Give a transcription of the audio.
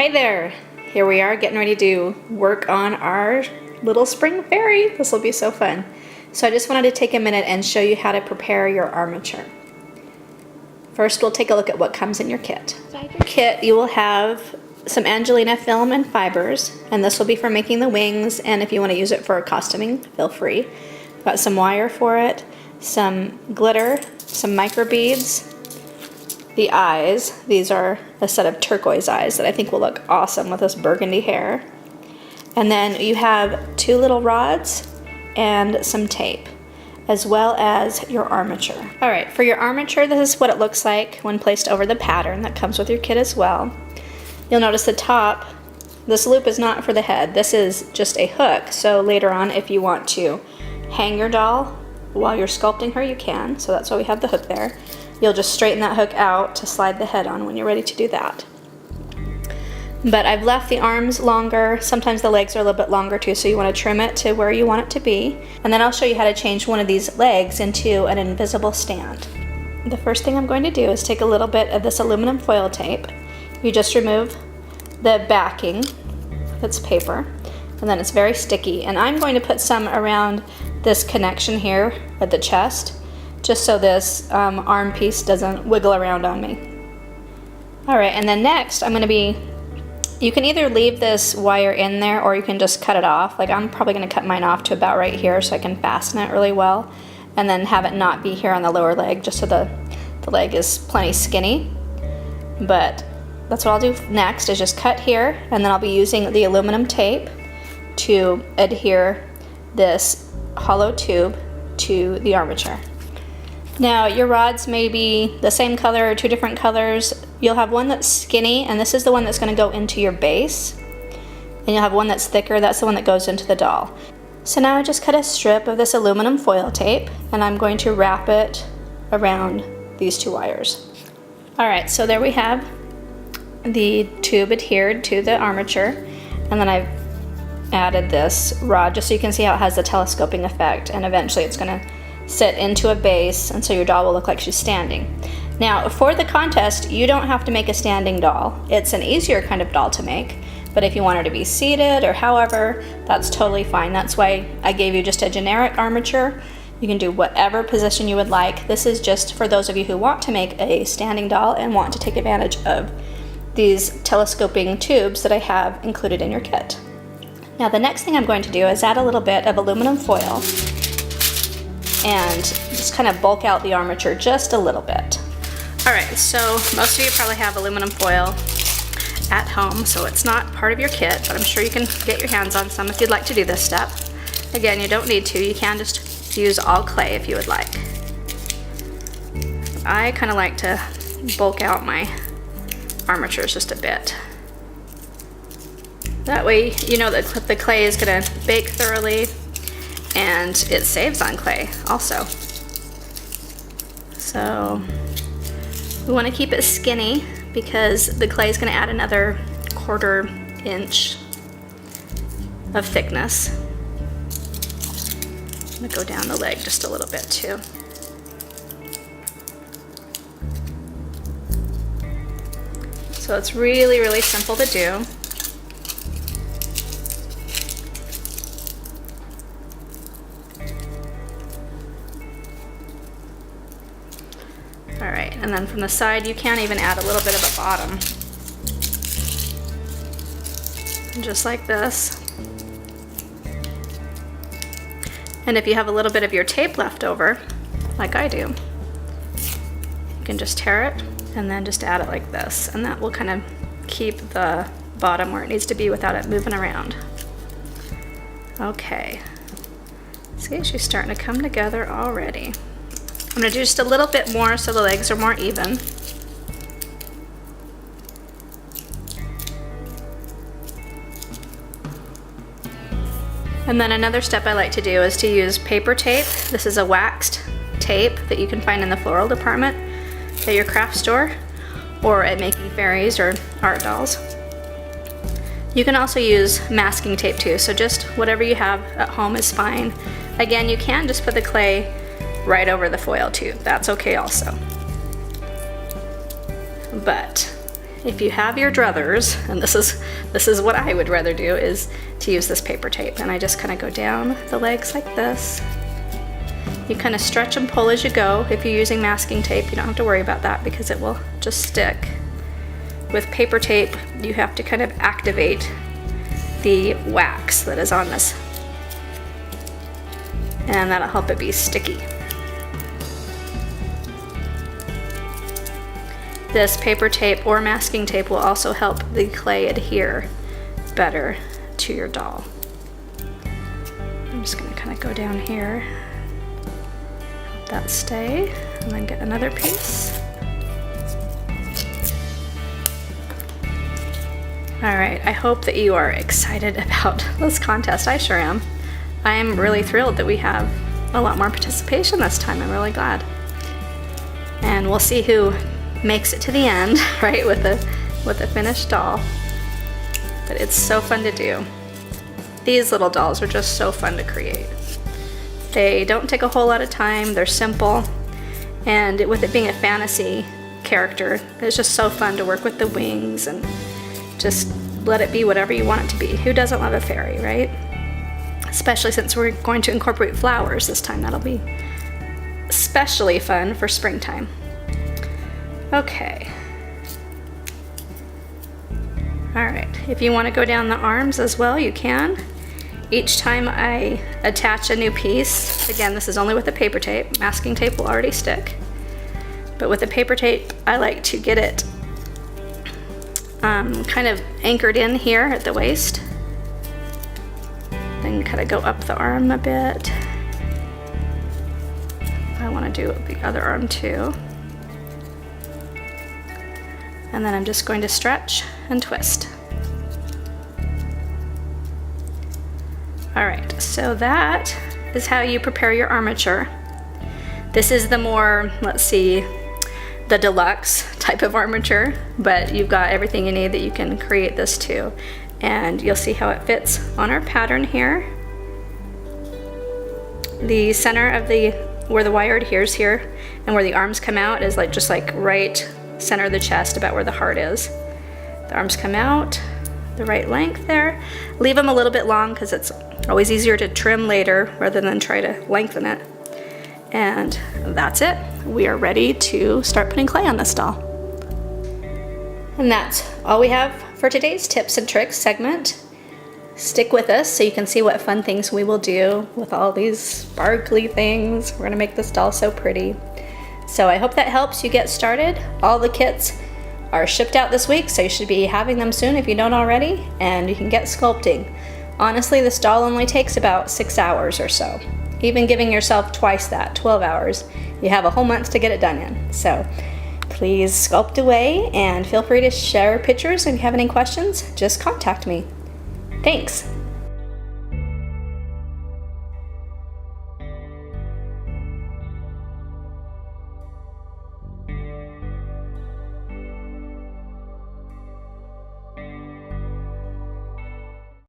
Hi there! Here we are getting ready to work on our little spring fairy. This will be so fun. So I just wanted to take a minute and show you how to prepare your armature. First we'll take a look at what comes in your kit. Inside your kit you will have some Angelina film and fibers, and this will be for making the wings, and if you want to use it for costuming, feel free. Got some wire for it, some glitter, some micro beads. The eyes, these are a set of turquoise eyes that I think will look awesome with this burgundy hair. And then you have 2 little rods and some tape, as well as your armature. Alright, for your armature, this is what it looks like when placed over the pattern that comes with your kit as well. You'll notice the top, this loop is not for the head, this is just a hook, so later on if you want to hang your doll while you're sculpting her, you can, so that's why we have the hook there. You'll just straighten that hook out to slide the head on when you're ready to do that. But I've left the arms longer. Sometimes the legs are a little bit longer too, so you want to trim it to where you want it to be. And then I'll show you how to change one of these legs into an invisible stand. The first thing I'm going to do is take a little bit of this aluminum foil tape. You just remove the backing, it's paper, and then it's very sticky. And I'm going to put some around this connection here at the chest, just so this arm piece doesn't wiggle around on me. Alright, and then next I'm going to be, you can either leave this wire in there or you can just cut it off. Like I'm probably going to cut mine off to about right here so I can fasten it really well, and then have it not be here on the lower leg just so the leg is plenty skinny. But that's what I'll do next, is just cut here, and then I'll be using the aluminum tape to adhere this hollow tube to the armature. Now your rods may be the same color or 2 different colors. You'll have one that's skinny, and this is the one that's going to go into your base. And you'll have one that's thicker, that's the one that goes into the doll. So now I just cut a strip of this aluminum foil tape, and I'm going to wrap it around these 2 wires. Alright, so there we have the tube adhered to the armature, and then I've added this rod just so you can see how it has the telescoping effect, and eventually it's going to sit into a base, and so your doll will look like she's standing. Now for the contest you don't have to make a standing doll. It's an easier kind of doll to make, but if you want her to be seated or however, that's totally fine. That's why I gave you just a generic armature. You can do whatever position you would like. This is just for those of you who want to make a standing doll and want to take advantage of these telescoping tubes that I have included in your kit. Now the next thing I'm going to do is add a little bit of aluminum foil and just kind of bulk out the armature just a little bit. Alright, so most of you probably have aluminum foil at home, so it's not part of your kit, but I'm sure you can get your hands on some if you'd like to do this step. Again, you don't need to, you can just use all clay if you would like. I kind of like to bulk out my armatures just a bit. That way you know that the clay is going to bake thoroughly, and it saves on clay also. So we want to keep it skinny because the clay is going to add another 1/4 inch of thickness. I'm going to go down the leg just a little bit too. So it's really, really simple to do. Alright, and then from the side you can even add a little bit of a bottom. Just like this. And if you have a little bit of your tape left over, like I do, you can just tear it and then just add it like this. And that will kind of keep the bottom where it needs to be without it moving around. Okay. See, she's starting to come together already. I'm going to do just a little bit more so the legs are more even. And then another step I like to do is to use paper tape. This is a waxed tape that you can find in the floral department at your craft store or at Making Fairies or Art Dolls. You can also use masking tape too, so just whatever you have at home is fine. Again, you can just put the clay right over the foil too. That's okay also. But if you have your druthers, and this is what I would rather do, is to use this paper tape. And I just kind of go down the legs like this. You kind of stretch and pull as you go. If you're using masking tape, you don't have to worry about that because it will just stick. With paper tape, you have to kind of activate the wax that is on this, and that'll help it be sticky. This paper tape or masking tape will also help the clay adhere better to your doll. I'm just going to kind of go down here, help that stay, and then get another piece. All right, I hope that you are excited about this contest. I sure am. I am really thrilled that we have a lot more participation this time. I'm really glad. And we'll see who makes it to the end, right, with a finished doll. But it's so fun to do. These little dolls are just so fun to create. They don't take a whole lot of time, they're simple, and with it being a fantasy character, it's just so fun to work with the wings and just let it be whatever you want it to be. Who doesn't love a fairy, right? Especially since we're going to incorporate flowers this time. That'll be especially fun for springtime. Okay. All right, if you want to go down the arms as well, you can. Each time I attach a new piece, again, this is only with the paper tape. Masking tape will already stick. But with the paper tape, I like to get it kind of anchored in here at the waist. Then kind of go up the arm a bit. I want to do the other arm too. And then I'm just going to stretch and twist. All right, so that is how you prepare your armature. This is the more, let's see, the deluxe type of armature, but you've got everything you need that you can create this too. And you'll see how it fits on our pattern here. The center of where the wire adheres here and where the arms come out is just like right center of the chest, about where the heart is. The arms come out the right length there. Leave them a little bit long because it's always easier to trim later rather than try to lengthen it. And that's it. We are ready to start putting clay on this doll. And that's all we have for today's tips and tricks segment. Stick with us so you can see what fun things we will do with all these sparkly things. We're gonna make this doll so pretty. So I hope that helps you get started. All the kits are shipped out this week, so you should be having them soon if you don't already, and you can get sculpting. Honestly, this doll only takes about 6 hours or so. Even giving yourself twice that, 12 hours, you have a whole month to get it done in. So please sculpt away and feel free to share pictures. If you have any questions, just contact me. Thanks.